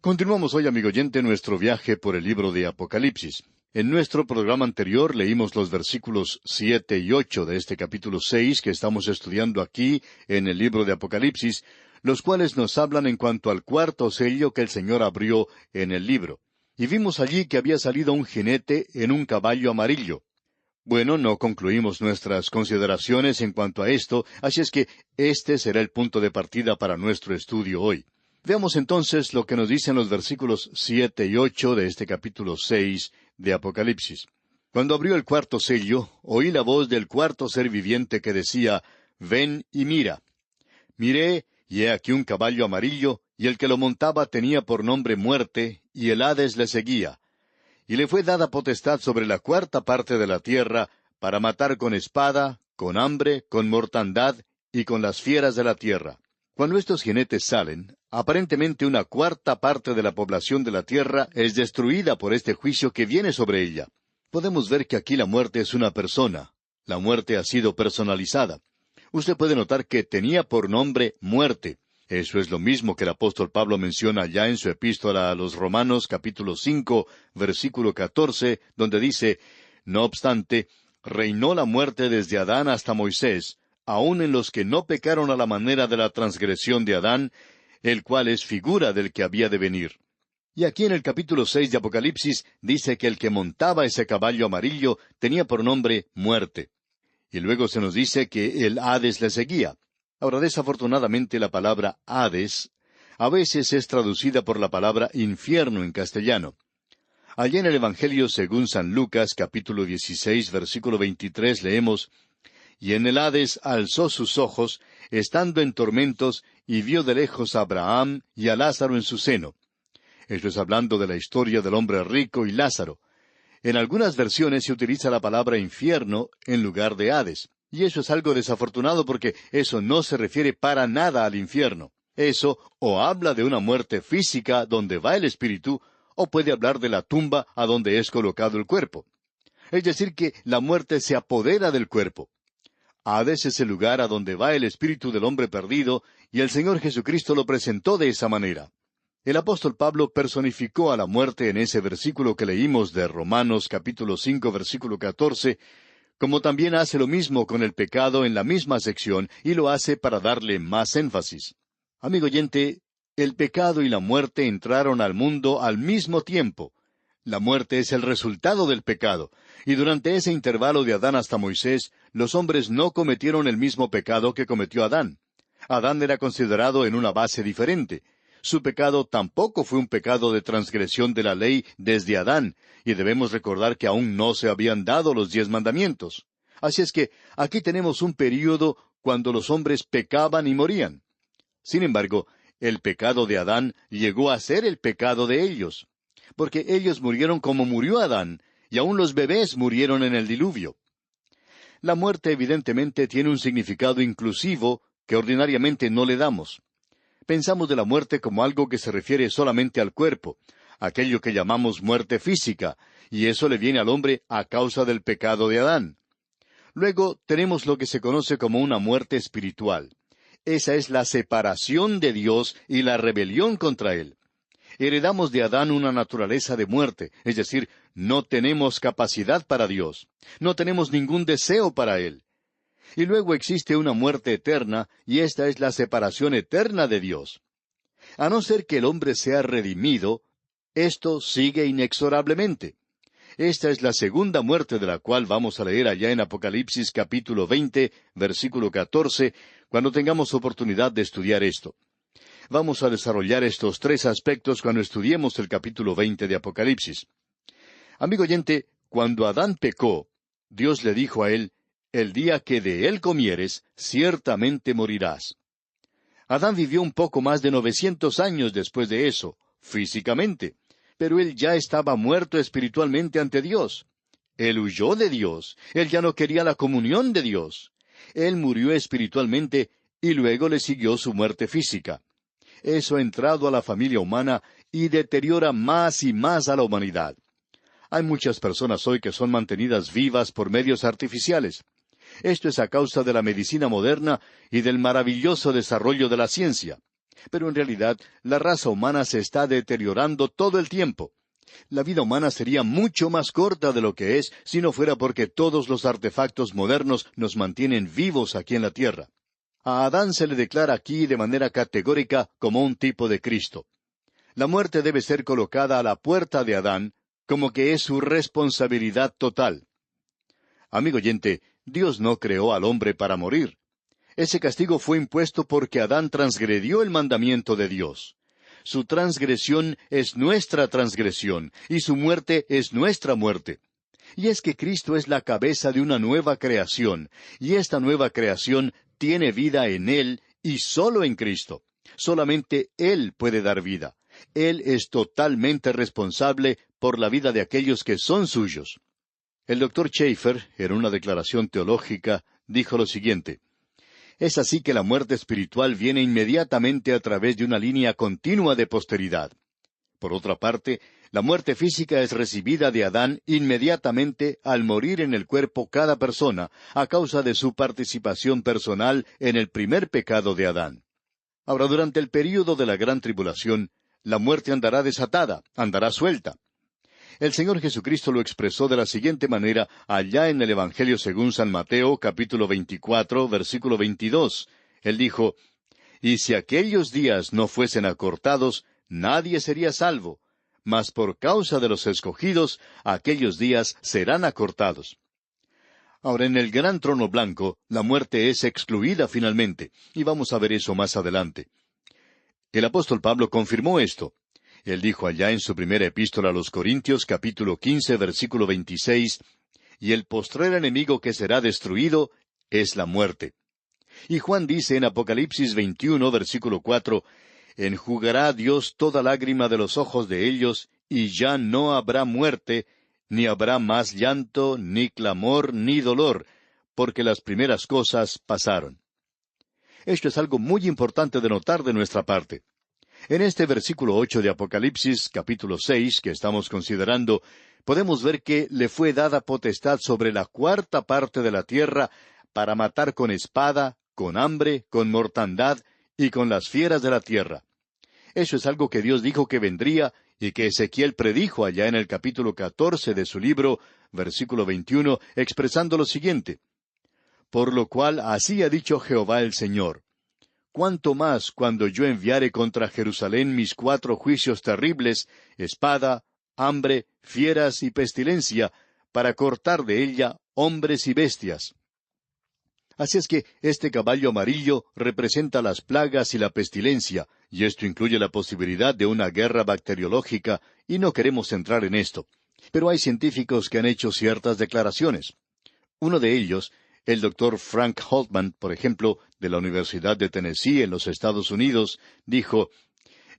Continuamos hoy, amigo oyente, nuestro viaje por el libro de Apocalipsis. En nuestro programa anterior leímos los versículos 7 y 8 de este capítulo 6 que estamos estudiando aquí en el libro de Apocalipsis, los cuales nos hablan en cuanto al cuarto sello que el Señor abrió en el libro. Y vimos allí que había salido un jinete en un caballo amarillo. Bueno, no concluimos nuestras consideraciones en cuanto a esto, así es que este será el punto de partida para nuestro estudio hoy. Veamos entonces lo que nos dicen los versículos 7 y 8 de este capítulo 6 de Apocalipsis. Cuando abrió el cuarto sello, oí la voz del cuarto ser viviente que decía, «Ven y mira». Miré, y he aquí un caballo amarillo, y el que lo montaba tenía por nombre Muerte, y el Hades le seguía. Y le fue dada potestad sobre la cuarta parte de la tierra, para matar con espada, con hambre, con mortandad, y con las fieras de la tierra. Cuando estos jinetes salen, aparentemente una cuarta parte de la población de la tierra es destruida por este juicio que viene sobre ella. Podemos ver que aquí la muerte es una persona. La muerte ha sido personalizada. Usted puede notar que tenía por nombre Muerte. Eso es lo mismo que el apóstol Pablo menciona ya en su epístola a los Romanos, capítulo 5, versículo 14, donde dice, «No obstante, reinó la muerte desde Adán hasta Moisés, aun en los que no pecaron a la manera de la transgresión de Adán, el cual es figura del que había de venir». Y aquí en el capítulo 6 de Apocalipsis dice que el que montaba ese caballo amarillo tenía por nombre Muerte. Y luego se nos dice que el Hades le seguía. Ahora, desafortunadamente, la palabra Hades a veces es traducida por la palabra infierno en castellano. Allí en el Evangelio según San Lucas, capítulo 16, versículo 23, leemos, «Y en el Hades alzó sus ojos, estando en tormentos, y vio de lejos a Abraham y a Lázaro en su seno». Esto es hablando de la historia del hombre rico y Lázaro. En algunas versiones se utiliza la palabra infierno en lugar de Hades. Y eso es algo desafortunado porque eso no se refiere para nada al infierno. Eso o habla de una muerte física donde va el espíritu, o puede hablar de la tumba a donde es colocado el cuerpo. Es decir, que la muerte se apodera del cuerpo. Hades es el lugar a donde va el espíritu del hombre perdido, y el Señor Jesucristo lo presentó de esa manera. El apóstol Pablo personificó a la muerte en ese versículo que leímos de Romanos capítulo 5, versículo 14, como también hace lo mismo con el pecado en la misma sección, y lo hace para darle más énfasis. Amigo oyente, el pecado y la muerte entraron al mundo al mismo tiempo. La muerte es el resultado del pecado, y durante ese intervalo de Adán hasta Moisés, los hombres no cometieron el mismo pecado que cometió Adán. Adán era considerado en una base diferente. Su pecado tampoco fue un pecado de transgresión de la ley desde Adán, y debemos recordar que aún no se habían dado los 10 mandamientos. Así es que aquí tenemos un período cuando los hombres pecaban y morían. Sin embargo, el pecado de Adán llegó a ser el pecado de ellos, porque ellos murieron como murió Adán, y aún los bebés murieron en el diluvio. La muerte evidentemente tiene un significado inclusivo que ordinariamente no le damos. Pensamos de la muerte como algo que se refiere solamente al cuerpo, aquello que llamamos muerte física, y eso le viene al hombre a causa del pecado de Adán. Luego tenemos lo que se conoce como una muerte espiritual. Esa es la separación de Dios y la rebelión contra Él. Heredamos de Adán una naturaleza de muerte, es decir, no tenemos capacidad para Dios, no tenemos ningún deseo para Él. Y luego existe una muerte eterna, y esta es la separación eterna de Dios. A no ser que el hombre sea redimido, esto sigue inexorablemente. Esta es la segunda muerte de la cual vamos a leer allá en Apocalipsis capítulo 20, versículo 14, cuando tengamos oportunidad de estudiar esto. Vamos a desarrollar estos 3 aspectos cuando estudiemos el capítulo 20 de Apocalipsis. Amigo oyente, cuando Adán pecó, Dios le dijo a él, «El día que de él comieres, ciertamente morirás». Adán vivió un poco más de 900 años después de eso, físicamente, pero él ya estaba muerto espiritualmente ante Dios. Él huyó de Dios, él ya no quería la comunión de Dios. Él murió espiritualmente y luego le siguió su muerte física. Eso ha entrado a la familia humana y deteriora más y más a la humanidad. Hay muchas personas hoy que son mantenidas vivas por medios artificiales. Esto es a causa de la medicina moderna y del maravilloso desarrollo de la ciencia. Pero en realidad, la raza humana se está deteriorando todo el tiempo. La vida humana sería mucho más corta de lo que es si no fuera porque todos los artefactos modernos nos mantienen vivos aquí en la tierra. A Adán se le declara aquí de manera categórica como un tipo de Cristo. La muerte debe ser colocada a la puerta de Adán, como que es su responsabilidad total. Amigo oyente, Dios no creó al hombre para morir. Ese castigo fue impuesto porque Adán transgredió el mandamiento de Dios. Su transgresión es nuestra transgresión, y su muerte es nuestra muerte. Y es que Cristo es la cabeza de una nueva creación, y esta nueva creación tiene vida en Él y solo en Cristo. Solamente Él puede dar vida. Él es totalmente responsable por la vida de aquellos que son suyos. El Dr. Schaeffer, en una declaración teológica, dijo lo siguiente: es así que la muerte espiritual viene inmediatamente a través de una línea continua de posteridad. Por otra parte, la muerte física es recibida de Adán inmediatamente al morir en el cuerpo cada persona, a causa de su participación personal en el primer pecado de Adán. Ahora, durante el período de la gran tribulación, la muerte andará desatada, andará suelta. El Señor Jesucristo lo expresó de la siguiente manera allá en el Evangelio según San Mateo, capítulo 24, versículo 22. Él dijo: «Y si aquellos días no fuesen acortados, nadie sería salvo, mas por causa de los escogidos, aquellos días serán acortados». Ahora, en el gran trono blanco, la muerte es excluida finalmente, y vamos a ver eso más adelante. El apóstol Pablo confirmó esto. Él dijo allá en su primera epístola a los Corintios, capítulo 15, versículo 26, «Y el postrer enemigo que será destruido es la muerte». Y Juan dice en Apocalipsis 21, versículo 4, «Enjugará Dios toda lágrima de los ojos de ellos, y ya no habrá muerte, ni habrá más llanto, ni clamor, ni dolor, porque las primeras cosas pasaron». Esto es algo muy importante de notar de nuestra parte. En este versículo 8 de Apocalipsis, capítulo 6, que estamos considerando, podemos ver que le fue dada potestad sobre la cuarta parte de la tierra para matar con espada, con hambre, con mortandad y con las fieras de la tierra. Eso es algo que Dios dijo que vendría y que Ezequiel predijo allá en el capítulo 14 de su libro, versículo 21, expresando lo siguiente: «Por lo cual así ha dicho Jehová el Señor: cuánto más cuando yo enviare contra Jerusalén mis 4 juicios terribles, espada, hambre, fieras y pestilencia, para cortar de ella hombres y bestias». Así es que este caballo amarillo representa las plagas y la pestilencia, y esto incluye la posibilidad de una guerra bacteriológica, y no queremos entrar en esto. Pero hay científicos que han hecho ciertas declaraciones. Uno de ellos, el doctor Frank Holtman, por ejemplo, de la Universidad de Tennessee en los Estados Unidos, dijo: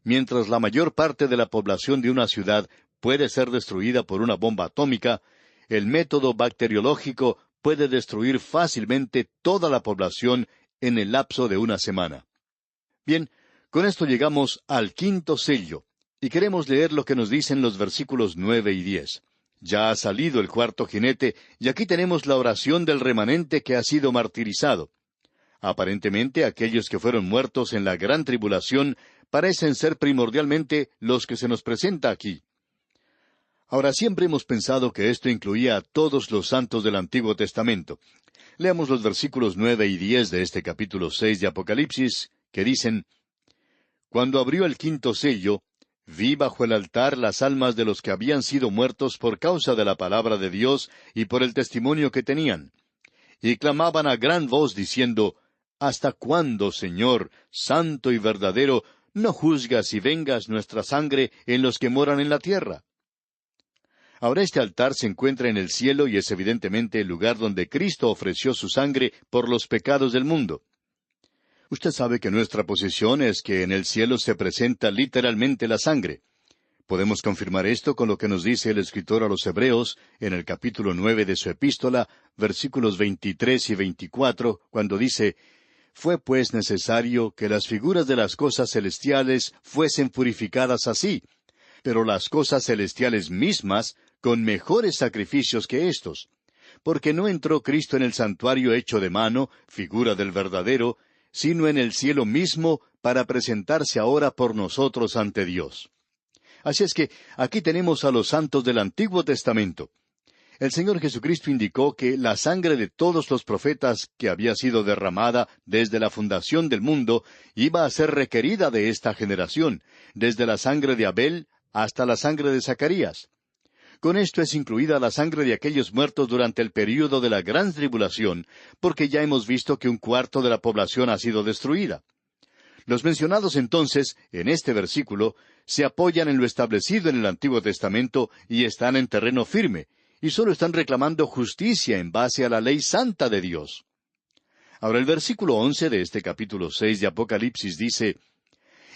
«Mientras la mayor parte de la población de una ciudad puede ser destruida por una bomba atómica, el método bacteriológico puede destruir fácilmente toda la población en el lapso de una semana». Bien, con esto llegamos al quinto sello, y queremos leer lo que nos dicen los versículos 9 y 10. Ya ha salido el cuarto jinete, y aquí tenemos la oración del remanente que ha sido martirizado. Aparentemente, aquellos que fueron muertos en la gran tribulación parecen ser primordialmente los que se nos presenta aquí. Ahora, siempre hemos pensado que esto incluía a todos los santos del Antiguo Testamento. Leamos los versículos 9 y 10 de este capítulo 6 de Apocalipsis, que dicen: «Cuando abrió el quinto sello, vi bajo el altar las almas de los que habían sido muertos por causa de la palabra de Dios y por el testimonio que tenían. Y clamaban a gran voz diciendo: ¿Hasta cuándo, Señor, santo y verdadero, no juzgas y vengas nuestra sangre en los que moran en la tierra?» Ahora este altar se encuentra en el cielo y es evidentemente el lugar donde Cristo ofreció su sangre por los pecados del mundo. Usted sabe que nuestra posición es que en el cielo se presenta literalmente la sangre. Podemos confirmar esto con lo que nos dice el escritor a los Hebreos en el capítulo 9 de su epístola, versículos 23 y 24, cuando dice: «Fue pues necesario que las figuras de las cosas celestiales fuesen purificadas así, pero las cosas celestiales mismas con mejores sacrificios que éstos. Porque no entró Cristo en el santuario hecho de mano, figura del verdadero, sino en el cielo mismo, para presentarse ahora por nosotros ante Dios. Así es que aquí tenemos a los santos del Antiguo Testamento. El Señor Jesucristo indicó que la sangre de todos los profetas que había sido derramada desde la fundación del mundo iba a ser requerida de esta generación, desde la sangre de Abel hasta la sangre de Zacarías. Con esto es incluida la sangre de aquellos muertos durante el período de la gran tribulación, porque ya hemos visto que un cuarto de la población ha sido destruida. Los mencionados entonces, en este versículo, se apoyan en lo establecido en el Antiguo Testamento y están en terreno firme, y solo están reclamando justicia en base a la ley santa de Dios. Ahora el versículo 11 de este capítulo 6 de Apocalipsis dice,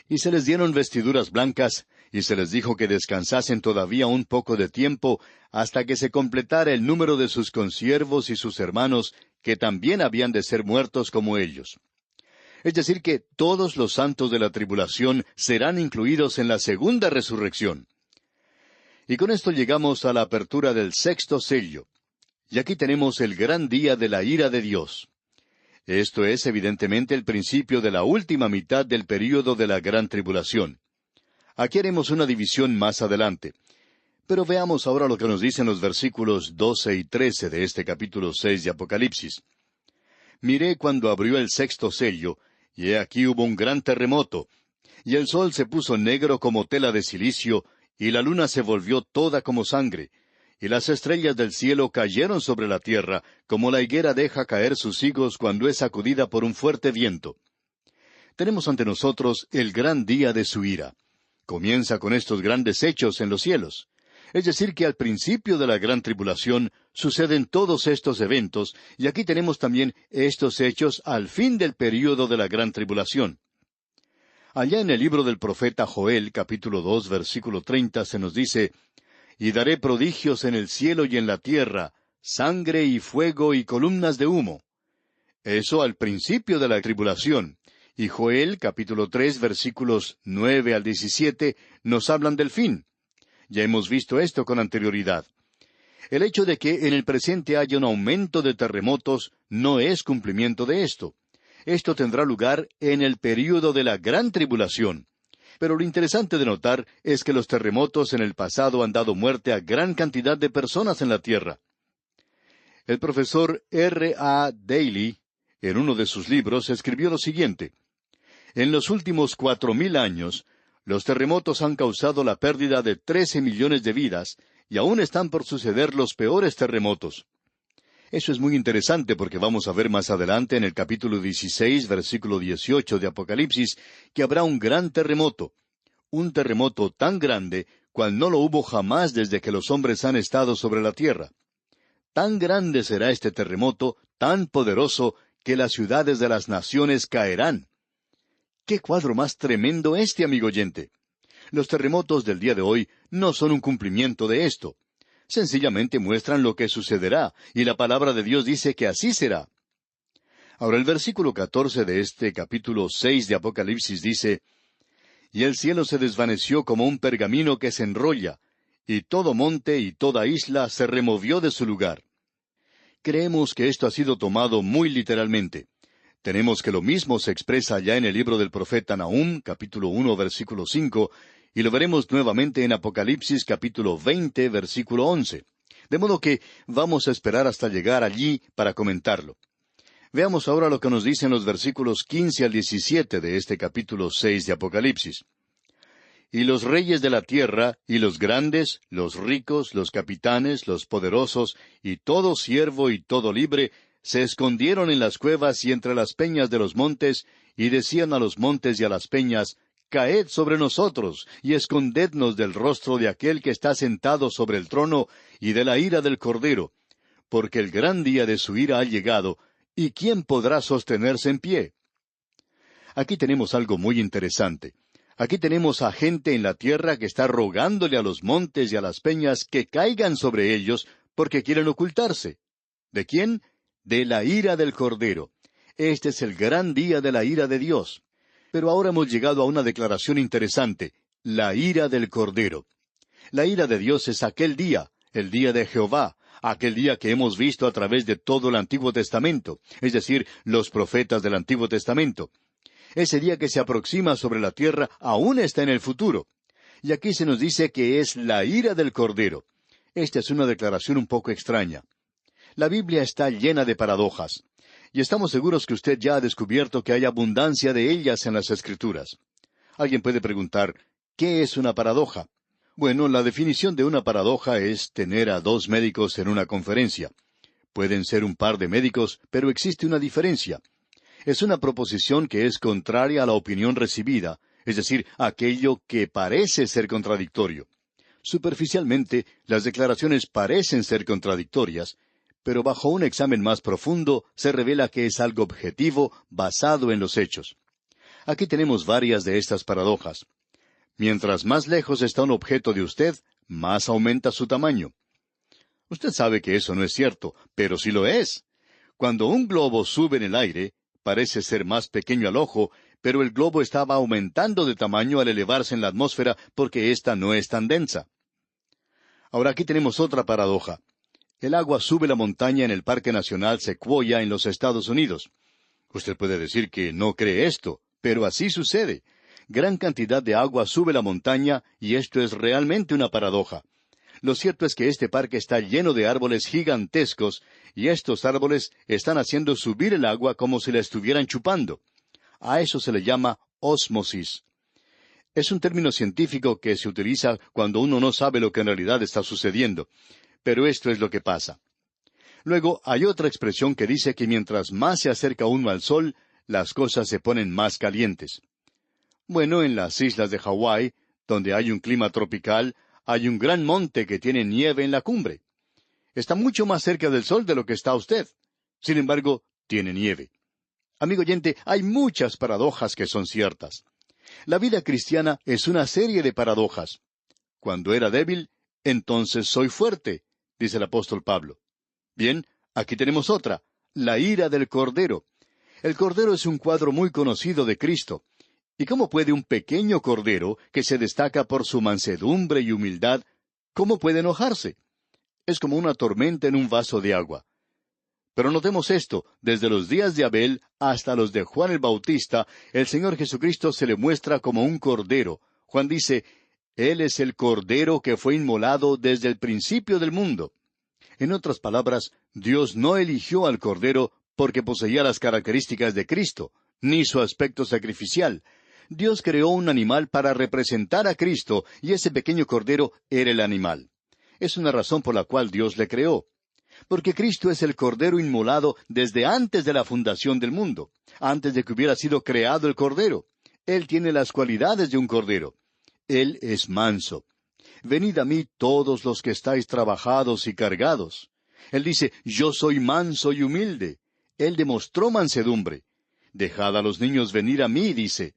«Y se les dieron vestiduras blancas, y se les dijo que descansasen todavía un poco de tiempo, hasta que se completara el número de sus consiervos y sus hermanos, que también habían de ser muertos como ellos». Es decir, que todos los santos de la tribulación serán incluidos en la segunda resurrección. Y con esto llegamos a la apertura del sexto sello. Y aquí tenemos el gran día de la ira de Dios. Esto es evidentemente el principio de la última mitad del período de la gran tribulación. Aquí haremos una división más adelante. Pero veamos ahora lo que nos dicen los versículos 12 y 13 de este capítulo 6 de Apocalipsis. «Miré cuando abrió el sexto sello, y he aquí hubo un gran terremoto, y el sol se puso negro como tela de cilicio, y la luna se volvió toda como sangre, y las estrellas del cielo cayeron sobre la tierra, como la higuera deja caer sus higos cuando es sacudida por un fuerte viento». Tenemos ante nosotros el gran día de su ira. Comienza con estos grandes hechos en los cielos. Es decir, que al principio de la gran tribulación suceden todos estos eventos, y aquí tenemos también estos hechos al fin del período de la gran tribulación. Allá en el libro del profeta Joel, capítulo 2, versículo 30, se nos dice, «Y daré prodigios en el cielo y en la tierra, sangre y fuego y columnas de humo». Eso al principio de la tribulación. Y Joel, capítulo 3, versículos 9 al 17, nos hablan del fin. Ya hemos visto esto con anterioridad. El hecho de que en el presente haya un aumento de terremotos no es cumplimiento de esto. Esto tendrá lugar en el período de la gran tribulación. Pero lo interesante de notar es que los terremotos en el pasado han dado muerte a gran cantidad de personas en la tierra. El profesor R. A. Daly, en uno de sus libros, escribió lo siguiente: «En los últimos 4,000 años, los terremotos han causado la pérdida de 13 millones de vidas, y aún están por suceder los peores terremotos». Eso es muy interesante porque vamos a ver más adelante en el capítulo 16, versículo 18 de Apocalipsis, que habrá un gran terremoto. Un terremoto tan grande, cual no lo hubo jamás desde que los hombres han estado sobre la tierra. Tan grande será este terremoto, tan poderoso, que las ciudades de las naciones caerán. ¡Qué cuadro más tremendo este, amigo oyente! Los terremotos del día de hoy no son un cumplimiento de esto. Sencillamente muestran lo que sucederá, y la palabra de Dios dice que así será. Ahora el versículo 14 de este capítulo 6 de Apocalipsis dice, «Y el cielo se desvaneció como un pergamino que se enrolla, y todo monte y toda isla se removió de su lugar». Creemos que esto ha sido tomado muy literalmente. Tenemos que lo mismo se expresa ya en el libro del profeta Nahum, capítulo 1, versículo 5, y lo veremos nuevamente en Apocalipsis capítulo 20, versículo 11. De modo que vamos a esperar hasta llegar allí para comentarlo. Veamos ahora lo que nos dicen los versículos 15 al 17 de este capítulo 6 de Apocalipsis. «Y los reyes de la tierra, y los grandes, los ricos, los capitanes, los poderosos, y todo siervo y todo libre, se escondieron en las cuevas y entre las peñas de los montes, y decían a los montes y a las peñas, Caed sobre nosotros, y escondednos del rostro de aquel que está sentado sobre el trono, y de la ira del Cordero, porque el gran día de su ira ha llegado, ¿y quién podrá sostenerse en pie?». Aquí tenemos algo muy interesante. Aquí tenemos a gente en la tierra que está rogándole a los montes y a las peñas que caigan sobre ellos, porque quieren ocultarse. ¿De quién? De la ira del Cordero. Este es el gran día de la ira de Dios. Pero ahora hemos llegado a una declaración interesante, la ira del Cordero. La ira de Dios es aquel día, el día de Jehová, aquel día que hemos visto a través de todo el Antiguo Testamento, es decir, los profetas del Antiguo Testamento. Ese día que se aproxima sobre la tierra aún está en el futuro. Y aquí se nos dice que es la ira del Cordero. Esta es una declaración un poco extraña. La Biblia está llena de paradojas, y estamos seguros que usted ya ha descubierto que hay abundancia de ellas en las Escrituras. Alguien puede preguntar, ¿qué es una paradoja? Bueno, la definición de una paradoja es tener a dos médicos en una conferencia. Pueden ser un par de médicos, pero existe una diferencia. Es una proposición que es contraria a la opinión recibida, es decir, aquello que parece ser contradictorio. Superficialmente, las declaraciones parecen ser contradictorias, pero bajo un examen más profundo se revela que es algo objetivo basado en los hechos. Aquí tenemos varias de estas paradojas. Mientras más lejos está un objeto de usted, más aumenta su tamaño. Usted sabe que eso no es cierto, pero sí lo es. Cuando un globo sube en el aire, parece ser más pequeño al ojo, pero el globo estaba aumentando de tamaño al elevarse en la atmósfera porque ésta no es tan densa. Ahora aquí tenemos otra paradoja. El agua sube la montaña en el Parque Nacional Sequoia en los Estados Unidos. Usted puede decir que no cree esto, pero así sucede. Gran cantidad de agua sube la montaña y esto es realmente una paradoja. Lo cierto es que este parque está lleno de árboles gigantescos y estos árboles están haciendo subir el agua como si la estuvieran chupando. A eso se le llama ósmosis. Es un término científico que se utiliza cuando uno no sabe lo que en realidad está sucediendo. Pero esto es lo que pasa. Luego hay otra expresión que dice que mientras más se acerca uno al sol, las cosas se ponen más calientes. Bueno, en las islas de Hawái, donde hay un clima tropical, hay un gran monte que tiene nieve en la cumbre. Está mucho más cerca del sol de lo que está usted. Sin embargo, tiene nieve. Amigo oyente, hay muchas paradojas que son ciertas. La vida cristiana es una serie de paradojas. Cuando era débil, entonces soy fuerte, dice el apóstol Pablo. Bien, aquí tenemos otra, la ira del Cordero. El Cordero es un cuadro muy conocido de Cristo. ¿Y cómo puede un pequeño Cordero, que se destaca por su mansedumbre y humildad, cómo puede enojarse? Es como una tormenta en un vaso de agua. Pero notemos esto, desde los días de Abel hasta los de Juan el Bautista, el Señor Jesucristo se le muestra como un Cordero. Juan dice, Él es el Cordero que fue inmolado desde el principio del mundo. En otras palabras, Dios no eligió al Cordero porque poseía las características de Cristo, ni su aspecto sacrificial. Dios creó un animal para representar a Cristo, y ese pequeño Cordero era el animal. Es una razón por la cual Dios le creó. Porque Cristo es el Cordero inmolado desde antes de la fundación del mundo, antes de que hubiera sido creado el Cordero. Él tiene las cualidades de un Cordero. Él es manso. Venid a mí todos los que estáis trabajados y cargados. Él dice, yo soy manso y humilde. Él demostró mansedumbre. Dejad a los niños venir a mí, dice.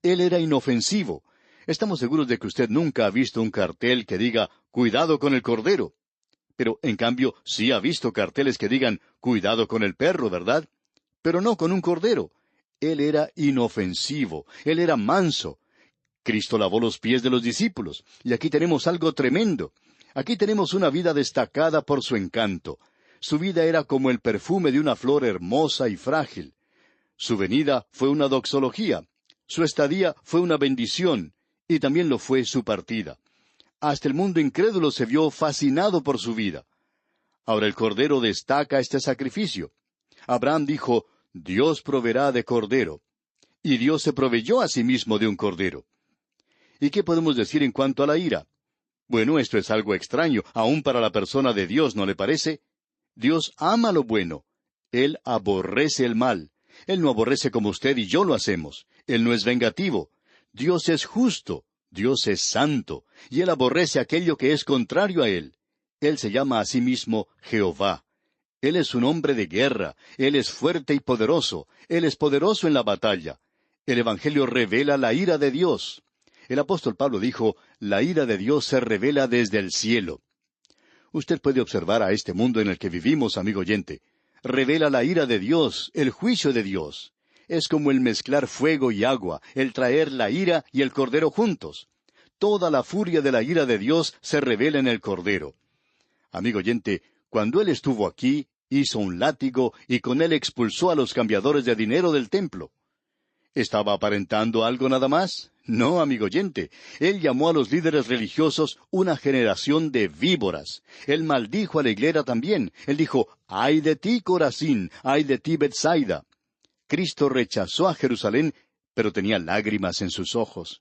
Él era inofensivo. Estamos seguros de que usted nunca ha visto un cartel que diga, cuidado con el cordero. Pero, en cambio, sí ha visto carteles que digan, cuidado con el perro, ¿verdad? Pero no con un cordero. Él era inofensivo. Él era manso. Cristo lavó los pies de los discípulos. Y aquí tenemos algo tremendo. Aquí tenemos una vida destacada por su encanto. Su vida era como el perfume de una flor hermosa y frágil. Su venida fue una doxología. Su estadía fue una bendición. Y también lo fue su partida. Hasta el mundo incrédulo se vio fascinado por su vida. Ahora el Cordero destaca este sacrificio. Abraham dijo, Dios proveerá de Cordero. Y Dios se proveyó a sí mismo de un Cordero. ¿Y qué podemos decir en cuanto a la ira? Bueno, esto es algo extraño, aun para la persona de Dios, ¿no le parece? Dios ama lo bueno. Él aborrece el mal. Él no aborrece como usted y yo lo hacemos. Él no es vengativo. Dios es justo. Dios es santo. Y Él aborrece aquello que es contrario a Él. Él se llama a sí mismo Jehová. Él es un hombre de guerra. Él es fuerte y poderoso. Él es poderoso en la batalla. El Evangelio revela la ira de Dios. El apóstol Pablo dijo, la ira de Dios se revela desde el cielo. Usted puede observar a este mundo en el que vivimos, amigo oyente. Revela la ira de Dios, el juicio de Dios. Es como el mezclar fuego y agua, el traer la ira y el cordero juntos. Toda la furia de la ira de Dios se revela en el cordero. Amigo oyente, cuando Él estuvo aquí, hizo un látigo y con él expulsó a los cambiadores de dinero del templo. ¿Estaba aparentando algo nada más? No, amigo oyente. Él llamó a los líderes religiosos una generación de víboras. Él maldijo a la iglesia también. Él dijo, ¡ay de ti, Corazín! ¡Ay de ti, Betsaida! Cristo rechazó a Jerusalén, pero tenía lágrimas en sus ojos.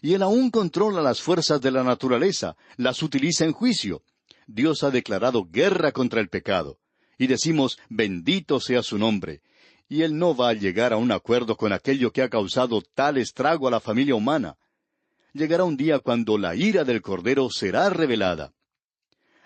Y Él aún controla las fuerzas de la naturaleza, las utiliza en juicio. Dios ha declarado guerra contra el pecado. Y decimos, bendito sea su nombre. Y Él no va a llegar a un acuerdo con aquello que ha causado tal estrago a la familia humana. Llegará un día cuando la ira del Cordero será revelada.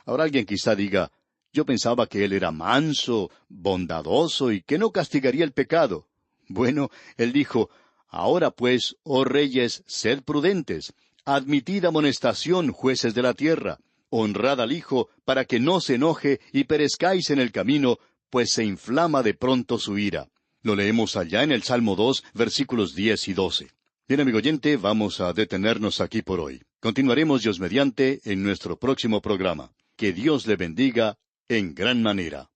Ahora alguien quizá diga, yo pensaba que Él era manso, bondadoso y que no castigaría el pecado. Bueno, Él dijo, ahora pues, oh reyes, sed prudentes, admitid amonestación, jueces de la tierra, honrad al Hijo, para que no se enoje y perezcáis en el camino, pues se inflama de pronto su ira. Lo leemos allá en el Salmo 2, versículos 10 y 12. Bien, amigo oyente, vamos a detenernos aquí por hoy. Continuaremos, Dios mediante, en nuestro próximo programa. Que Dios le bendiga en gran manera.